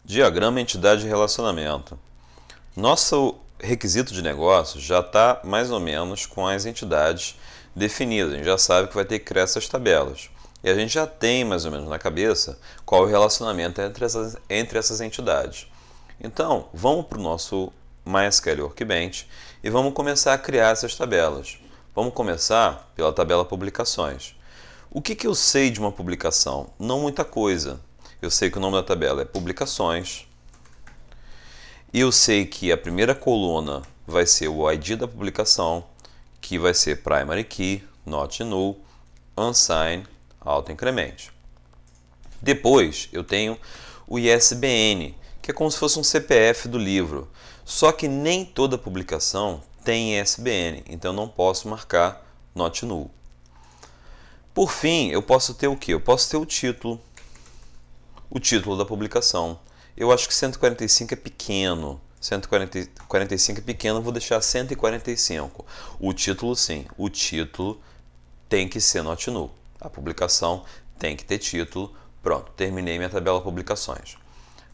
Diagrama entidade e relacionamento. Nosso requisito de negócio já está mais ou menos com as entidades definidas. A gente já sabe que vai ter que criar essas tabelas. E a gente já tem mais ou menos na cabeça qual é o relacionamento entre essas entidades. Então, vamos para o nosso MySQL Workbench e vamos começar a criar essas tabelas. Vamos começar pela tabela publicações. O que eu sei de uma publicação? Não muita coisa. Eu sei que o nome da tabela é publicações. E eu sei que a primeira coluna vai ser o ID da publicação, que vai ser primary key, not null, unsigned, autoincrement. Depois eu tenho o ISBN, que é como se fosse um CPF do livro. Só que nem toda publicação tem ISBN, então eu não posso marcar not null. Por fim, eu posso ter o quê? Eu posso ter o título da publicação. Eu acho que 145 é pequeno. 145 é pequeno, vou deixar 145. O título sim, o título tem que ser not null. A publicação tem que ter título. Pronto, terminei minha tabela publicações.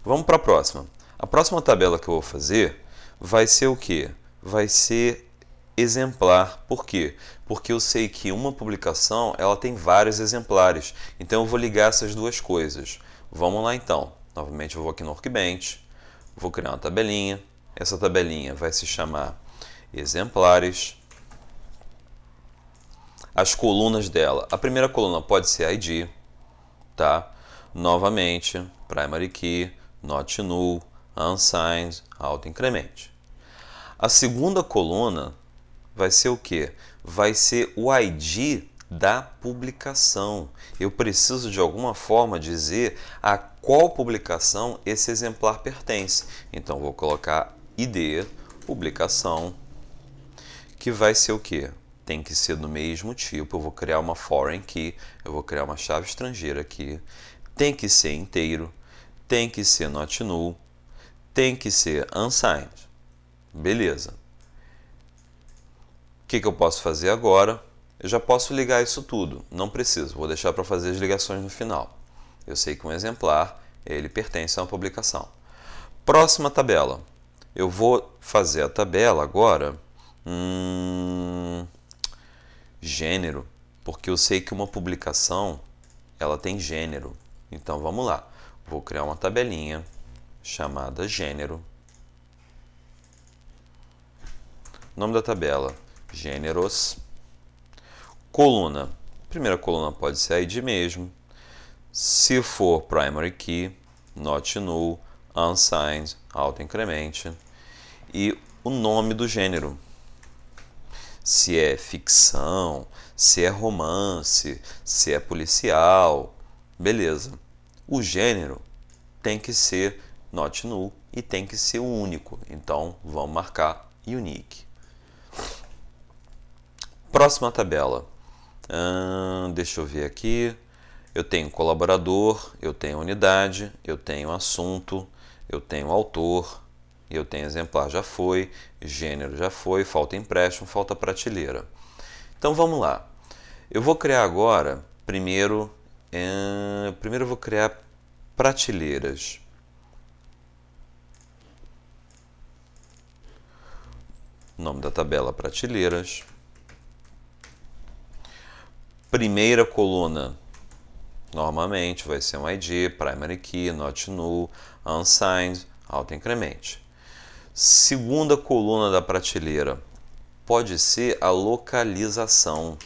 Vamos para a próxima. A próxima tabela que eu vou fazer vai ser o quê? Vai ser exemplar. Por quê? Porque eu sei que uma publicação ela tem vários exemplares. Então eu vou ligar essas duas coisas. Vamos lá então. Novamente eu vou aqui no Workbench, vou criar uma tabelinha. Essa tabelinha vai se chamar exemplares. As colunas dela. A primeira coluna pode ser ID, tá? Novamente, primary key, not null, unsigned, autoincrement. A segunda coluna vai ser o quê? Vai ser o ID da publicação. Eu preciso de alguma forma dizer a qual publicação esse exemplar pertence. Então vou colocar ID, publicação, que vai ser o quê? Tem que ser do mesmo tipo. Eu vou criar uma foreign key, eu vou criar uma chave estrangeira aqui. Tem que ser inteiro, tem que ser not null, tem que ser unsigned. Beleza. O que eu posso fazer agora? Eu já posso ligar isso tudo, não preciso, vou deixar para fazer as ligações no final. Eu sei que um exemplar, ele pertence a uma publicação. Próxima tabela. Eu vou fazer a tabela agora, gênero, porque eu sei que uma publicação, ela tem gênero. Então vamos lá, vou criar uma tabelinha chamada gênero. Nome da tabela, gêneros. Coluna. Primeira coluna pode ser ID mesmo. Se for primary key, not null, unsigned, autoincrement. E o nome do gênero. Se é ficção, se é romance, se é policial. Beleza. O gênero tem que ser not null e tem que ser único. Então vamos marcar unique. Próxima tabela. Deixa eu ver aqui. Eu tenho colaborador, eu tenho unidade, eu tenho assunto, eu tenho autor, eu tenho exemplar, já foi, gênero já foi, falta empréstimo, falta prateleira. Então vamos lá. Eu vou criar agora, primeiro eu vou criar prateleiras. Nome da tabela, prateleiras. Primeira coluna, normalmente, vai ser um ID, primary key, not null, unsigned, autoincrement. Segunda coluna da prateleira, pode ser a localização,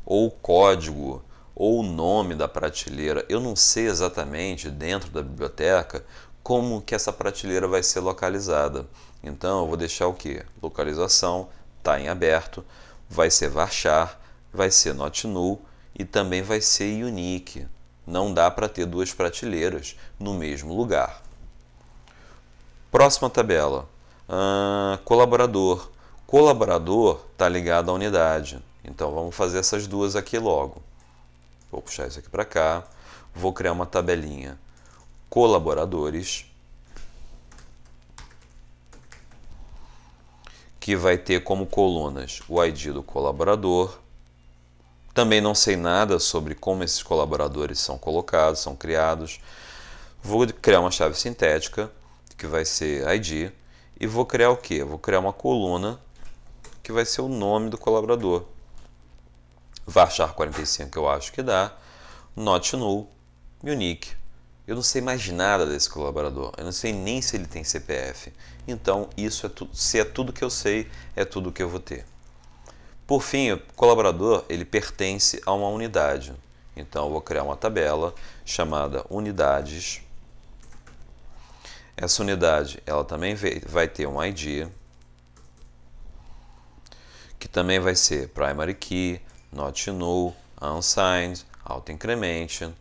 ou o código, ou o nome da prateleira. Eu não sei exatamente, dentro da biblioteca, como que essa prateleira vai ser localizada. Então, eu vou deixar o quê? Localização, está em aberto, vai ser varchar, vai ser not null e também vai ser unique. Não dá para ter duas prateleiras no mesmo lugar. Próxima tabela. Colaborador. Colaborador está ligado à unidade. Então vamos fazer essas duas aqui logo. Vou puxar isso aqui para cá. Vou criar uma tabelinha. Colaboradores. Que vai ter como colunas o ID do colaborador. Também não sei nada sobre como esses colaboradores são colocados, são criados. Vou criar uma chave sintética, que vai ser ID, e vou criar o quê? Vou criar uma coluna, que vai ser o nome do colaborador. Varchar 45 eu acho que dá, not null, unique. Eu não sei mais nada desse colaborador, eu não sei nem se ele tem CPF. Então, isso é tudo, se é tudo que eu sei, é tudo que eu vou ter. Por fim, o colaborador ele pertence a uma unidade. Então, eu vou criar uma tabela chamada unidades. Essa unidade ela também vai ter um ID, que também vai ser primary key, not null, unsigned, auto-increment.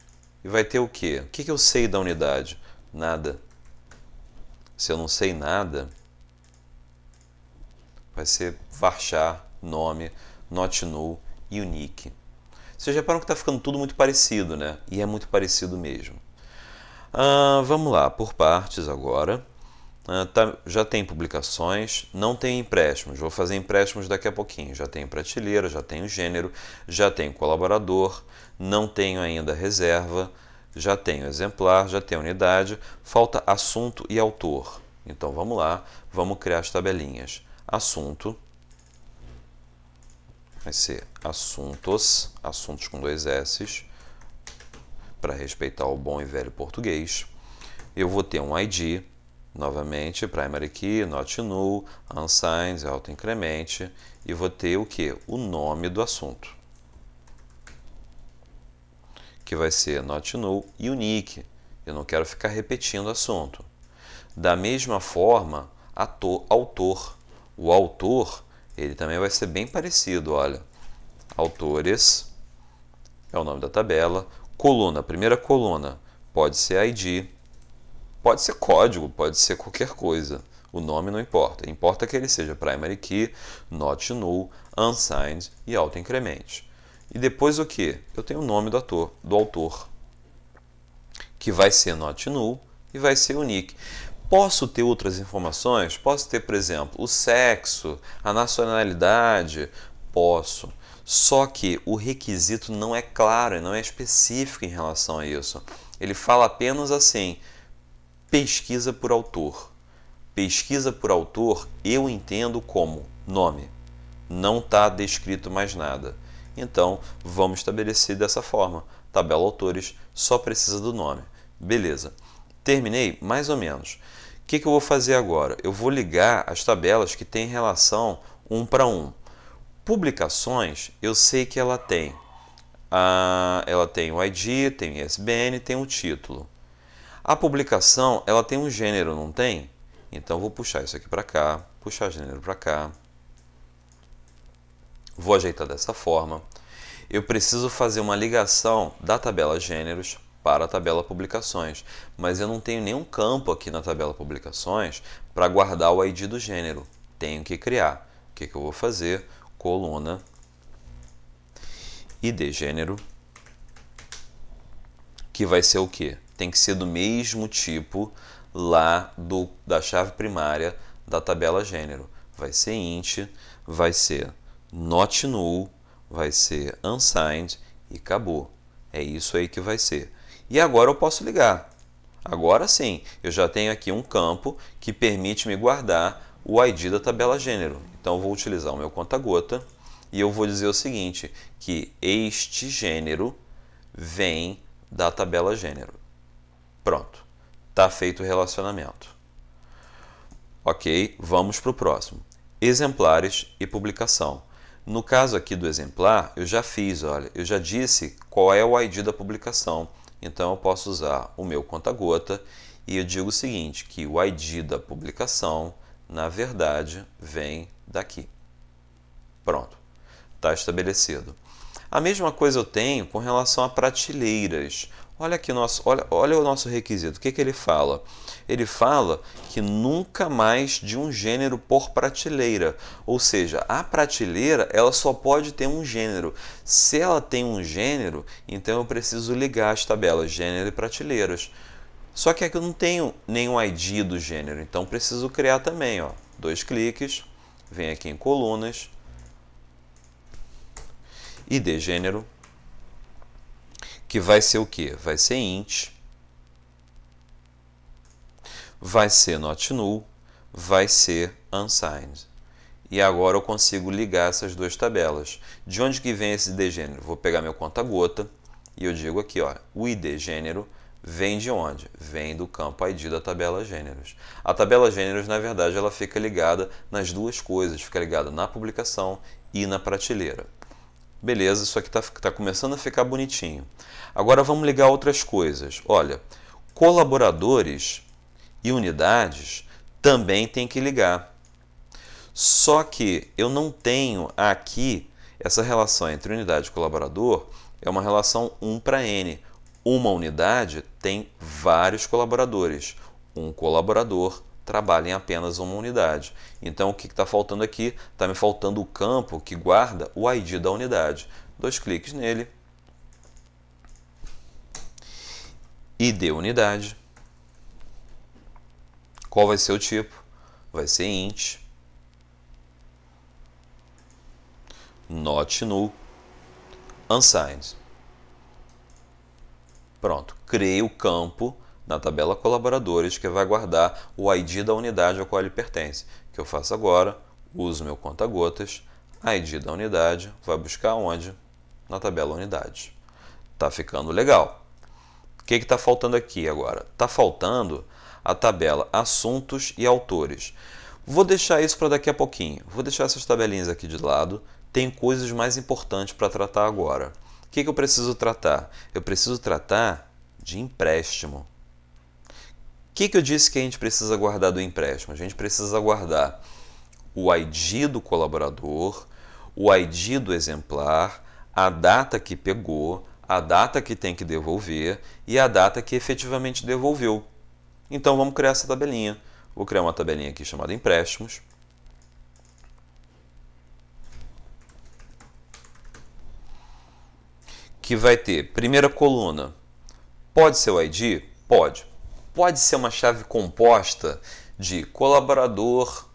E vai ter o quê? O que eu sei da unidade? Nada. Se eu não sei nada, vai ser varchar, nome, not null e unique. Vocês reparam que está ficando tudo muito parecido, né? E é muito parecido mesmo. Vamos lá, por partes agora. Já tem publicações, não tem empréstimos. Vou fazer empréstimos daqui a pouquinho. Já tenho prateleira, já tenho gênero, já tenho colaborador, não tenho ainda reserva, já tenho exemplar, já tenho unidade, falta assunto e autor. Então vamos lá, vamos criar as tabelinhas. Assunto vai ser assuntos com 2 S's, para respeitar o bom e velho português. Eu vou ter um ID, novamente, primary key, not null, unsigned, auto-increment, e vou ter o que? O nome do assunto, que vai ser not null e unique. Eu não quero ficar repetindo o assunto. Da mesma forma, autor. O autor, ele também vai ser bem parecido, olha. Autores é o nome da tabela. Coluna, primeira coluna, pode ser ID, pode ser código, pode ser qualquer coisa. O nome não importa. Importa que ele seja primary key, not null, unsigned e auto-increment. E depois o que? Eu tenho o nome do autor, que vai ser not null e vai ser unique. Posso ter outras informações? Posso ter, por exemplo, o sexo, a nacionalidade? Posso. Só que o requisito não é claro, não é específico em relação a isso. Ele fala apenas assim, pesquisa por autor. Pesquisa por autor eu entendo como nome. Não está descrito mais nada. Então, vamos estabelecer dessa forma. Tabela autores só precisa do nome. Beleza. Terminei? Mais ou menos. O que eu vou fazer agora? Eu vou ligar as tabelas que têm relação um para um. Publicações, eu sei que ela tem o ID, tem o ISBN, tem o título. A publicação, ela tem um gênero, não tem? Então, vou puxar isso aqui para cá, puxar gênero para cá. Vou ajeitar dessa forma. Eu preciso fazer uma ligação da tabela gêneros para a tabela publicações, mas eu não tenho nenhum campo aqui na tabela publicações para guardar o ID do gênero. Tenho que criar. O que eu vou fazer? Coluna ID gênero, que vai ser o quê? Tem que ser do mesmo tipo lá da chave primária da tabela gênero. Vai ser int, vai ser not null, vai ser unsigned e acabou. É isso aí que vai ser. E agora eu posso ligar. Agora sim, eu já tenho aqui um campo que permite me guardar o ID da tabela gênero. Então eu vou utilizar o meu conta-gota e eu vou dizer o seguinte, que este gênero vem da tabela gênero. Pronto, está feito o relacionamento. Ok, vamos para o próximo. Exemplares e publicação. No caso aqui do exemplar, eu já fiz, olha, eu já disse qual é o ID da publicação. Então eu posso usar o meu conta-gota e eu digo o seguinte, que o ID da publicação, na verdade, vem daqui. Pronto, está estabelecido. A mesma coisa eu tenho com relação a prateleiras. Olha aqui olha o nosso requisito. O que ele fala? Ele fala que nunca mais de um gênero por prateleira. Ou seja, a prateleira ela só pode ter um gênero. Se ela tem um gênero, então eu preciso ligar as tabelas gênero e prateleiras. Só que aqui eu não tenho nenhum ID do gênero, então preciso criar também. Ó. 2 cliques, vem aqui em colunas, ID gênero, que vai ser o quê? Vai ser int, vai ser not null, vai ser unsigned. E agora eu consigo ligar essas duas tabelas. De onde que vem esse ID gênero? Vou pegar meu conta-gota e eu digo aqui, ó, o ID gênero vem de onde? Vem do campo ID da tabela gêneros. A tabela gêneros, na verdade, ela fica ligada nas duas coisas, fica ligada na publicação e na prateleira. Beleza, isso aqui está começando a ficar bonitinho. Agora vamos ligar outras coisas. Olha, colaboradores e unidades também tem que ligar. Só que eu não tenho aqui essa relação entre unidade e colaborador, é uma relação 1 para n. Uma unidade tem vários colaboradores. Um colaborador trabalha em apenas uma unidade. Então, o que está faltando aqui? Está me faltando o campo que guarda o ID da unidade. 2 cliques nele. ID unidade. Qual vai ser o tipo? Vai ser int. Not null. Unsigned. Pronto, criei o campo na tabela colaboradores que vai guardar o ID da unidade ao qual ele pertence. O que eu faço agora? Uso meu conta-gotas, ID da unidade, vai buscar onde? Na tabela unidades. Tá ficando legal. O que está faltando aqui agora? Está faltando a tabela assuntos e autores. Vou deixar isso para daqui a pouquinho. Vou deixar essas tabelinhas aqui de lado. Tem coisas mais importantes para tratar agora. O que eu preciso tratar? Eu preciso tratar de empréstimo. O que eu disse que a gente precisa guardar do empréstimo? A gente precisa guardar o ID do colaborador, o ID do exemplar, a data que pegou, a data que tem que devolver e a data que efetivamente devolveu. Então vamos criar essa tabelinha. Vou criar uma tabelinha aqui chamada empréstimos. Que vai ter, primeira coluna, pode ser o ID? Pode. Pode ser uma chave composta de colaborador,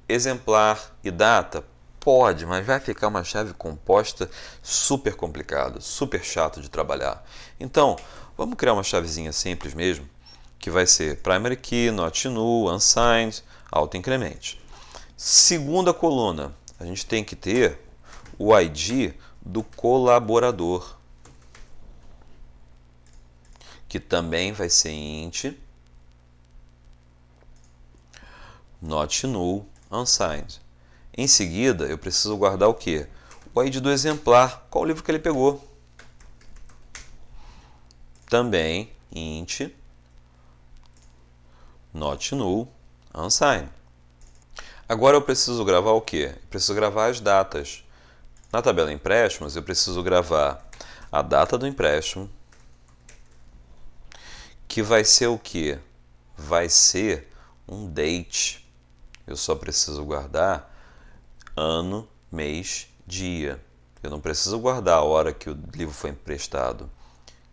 exemplar e data? Pode, mas vai ficar uma chave composta super complicado, super chato de trabalhar. Então, vamos criar uma chavezinha simples mesmo, que vai ser primary key, not null, unsigned, autoincremente. Segunda coluna, a gente tem que ter o ID do colaborador, que também vai ser int, not null, unsigned. Em seguida, eu preciso guardar o quê? O ID do exemplar, qual livro que ele pegou. Também int, not null, unsigned. Agora eu preciso gravar o quê? Eu preciso gravar as datas. Na tabela empréstimos, eu preciso gravar a data do empréstimo, que vai ser o quê? Vai ser um date. Eu só preciso guardar ano, mês, dia. Eu não preciso guardar a hora que o livro foi emprestado.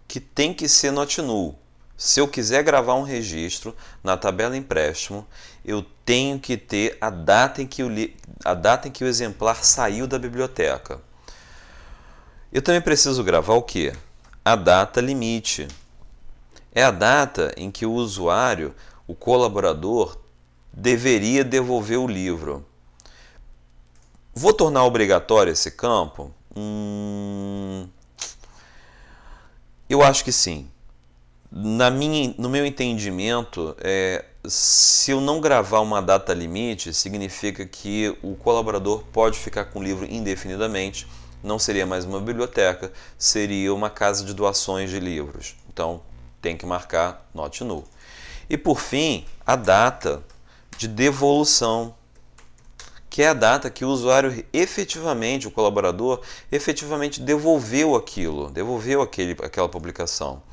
Que tem que ser not null. Se eu quiser gravar um registro na tabela empréstimo, eu tenho que ter a data em que o exemplar saiu da biblioteca. Eu também preciso gravar o quê? A data limite. É a data em que o usuário, o colaborador, deveria devolver o livro. Vou tornar obrigatório esse campo? Eu acho que sim. No meu entendimento, se eu não gravar uma data limite, significa que o colaborador pode ficar com o livro indefinidamente, não seria mais uma biblioteca, seria uma casa de doações de livros. Então, tem que marcar not null. E por fim, a data de devolução, que é a data que o usuário efetivamente, o colaborador, efetivamente devolveu aquilo, devolveu aquela publicação.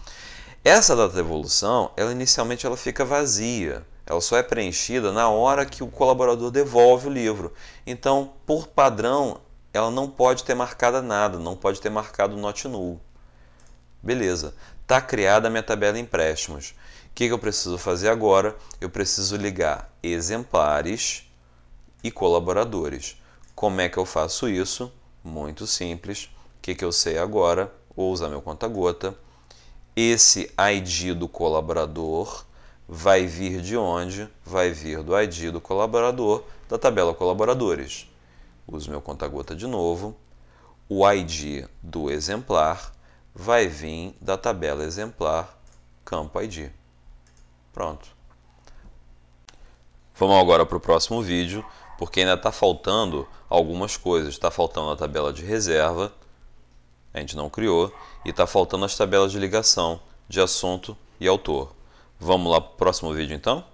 Essa data de devolução, inicialmente ela fica vazia, ela só é preenchida na hora que o colaborador devolve o livro. Então, por padrão, ela não pode ter marcado nada, não pode ter marcado not null. Beleza, está criada a minha tabela empréstimos. O que eu preciso fazer agora? Eu preciso ligar exemplares e colaboradores. Como é que eu faço isso? Muito simples. O que eu sei agora? Vou usar meu conta-gota. Esse ID do colaborador vai vir de onde? Vai vir do ID do colaborador da tabela colaboradores. Uso meu conta-gota de novo. O ID do exemplar vai vir da tabela exemplar, campo ID. Pronto. Vamos agora para o próximo vídeo, porque ainda está faltando algumas coisas. Está faltando a tabela de reserva, a gente não criou, e está faltando as tabelas de ligação de assunto e autor. Vamos lá para o próximo vídeo então?